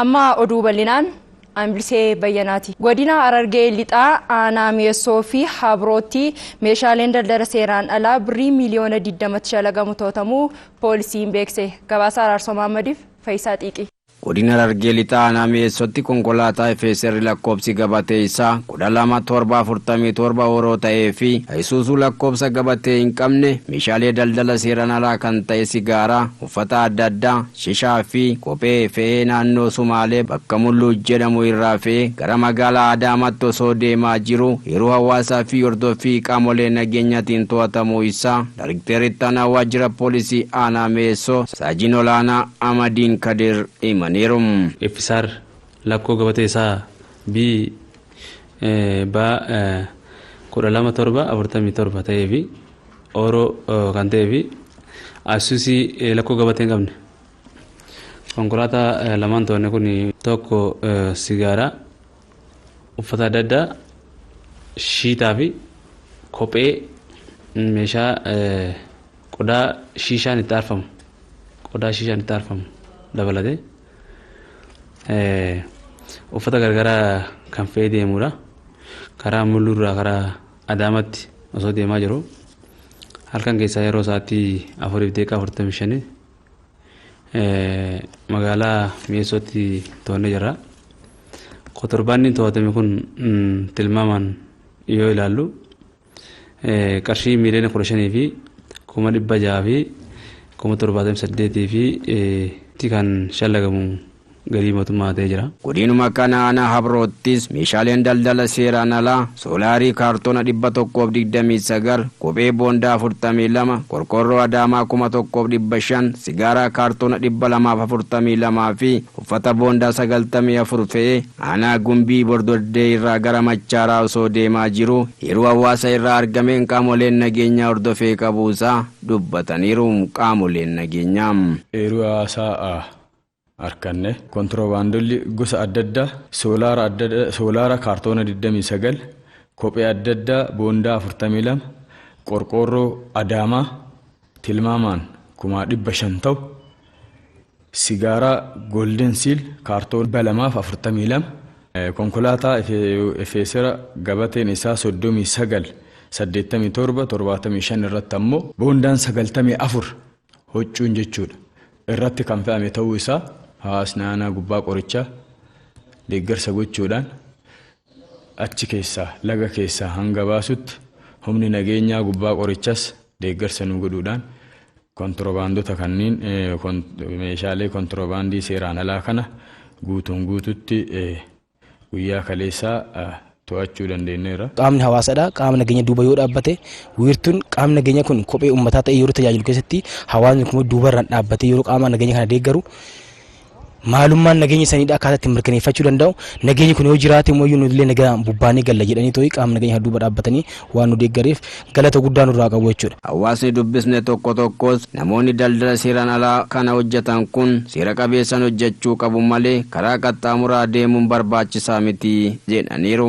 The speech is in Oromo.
Amma oduu bal'inaan Ambilisee Bayyanaati. Godina Harargee Lixaa aanaa Mi'eessoo fi Habrootti meeshaaleen daldala seeraan alaa birrii miliyoona 20 shalagamu to'atamuu poolisiin beekse. Gabaasa Araarsoo Mahammadiif Faayisaa Xiiqii. Godina Harargee Lixaa aanaa Mi'eessootti konkolaataa FSR lakkoofsi gabatee isaa 12747 Oroo ta'ee fi Isuuzuu lakkoofsa gabatee hin qabne meeshaalee daldala seeraan alaa kan ta'e sigaaraa, uffata adda addaa, shishaa fi kophee fe'ee naannoo Sumaalee bakka Mulluu jedhamu irraa fe'ee gara magaalaa Adaamaatti osoo deemaa jiru yeroo hawaasaa fi hordoffii qaamolee nageenyaatiin to'atamuu isaa Daayirektarri Ittaanaa Waajjira Poolisii aanaa Mi'eessoo Saajin Olaanaa Amadiin Kadir Manirum FSR lakkoo gabatee isaa bi ba 12747 ta'ee fi Oroo kan ta'ee fi Isuuzuu lakkoo gabatee hin qabne konkolaataa lamaan to'anne kun tokko sigaaraa, uffata adda addaa, shiitaa fi kophee meeshaa qodaa shiishaan itti aarfamu dabalatee uffata gargaraa kan fe'ee deemudha. Karaa Mulluurraa karaa Adaamaatti osoo deemaa jiru halkan keessaa yeroo sa'aatii 4:45 magaalaa Mi'eessootti to'annee jirra. Kontirbaandiin to'atame kun tilmaamaan yoo ilaallu qarshii miliyoona 15 fi 600,000 fi 78 fi kan shallagamu galii mootummaa ta'ee jira. Godinuma kana aanaa Habroottis meeshaaleen daldala seeraan alaa soolaarii kaartoona 129, kophee boondaa 42, qorqorroo Adaamaa 1500, sigaaraa kaartoona 242 fi uffata boondaa 94 fe'ee aanaa Gumbii Bordoddee irraa gara Machaaraa osoo deemaa jiru yeroo hawaasa irraa argameen qaamoleen nageenyaa hordofee qabuusaa dubbataniiru. Qaamoleen nageenyaa yeroo hawaasaa arkanne kontiroobaandolli gosa adda addaa soolaara kaartoona 29, kophee adda addaa boondaa 42, qorqorroo Adaamaa tilmaamaan 500,000 ta'u, sigaaraa Golden Seal kaartoona 242, konkolaataa FSR gabateen isaa 39 87 75 irratti ammoo boondaan 94 hoccuun jechuudha irratti kan fe'ame ta'uu isaa hawaasni aanaa gubbaa qorichaa deeggarsa gochuudhaan achi keessaa laga keessaa hanga baasutti humni nageenyaa gubbaa qorichas deeggarsa nu godhuudhaan kontiroobaandota kanneen meeshaalee kontiroobaandii seeraan alaa kana guututti guyyaa kaleessaa to'achuu dandeenyeera. Qaamni hawaasaadha. Qaamni nageenya duuba yoo dhaabbate wiirtuun qaamni nageenya kun kophee uummataa ta'e yeroo tajaajilu keessatti hawaasni kun duubarraan dhaabbate yeroo qaama nageenya kana deeggaru maalummaan nageenya isaanii akkaataa ittiin mirkaneeffachuu danda'u. Nageenyi kun yoo jiraate immoo nullee nagaa bubbaanii galla jedhanii too'i qaamni nageenya duuba dhaabbatanii waan nu deeggareef galata guddaa nurraa qabu jechuudha. Hawaasni dubbisne tokkos namoonni daldala seeraan alaa kana hojjetan kun seera qabeessan hojjechuu qabu malee karaa qaxxaamuraa deemuun barbaachisaa miti jedhaniiru.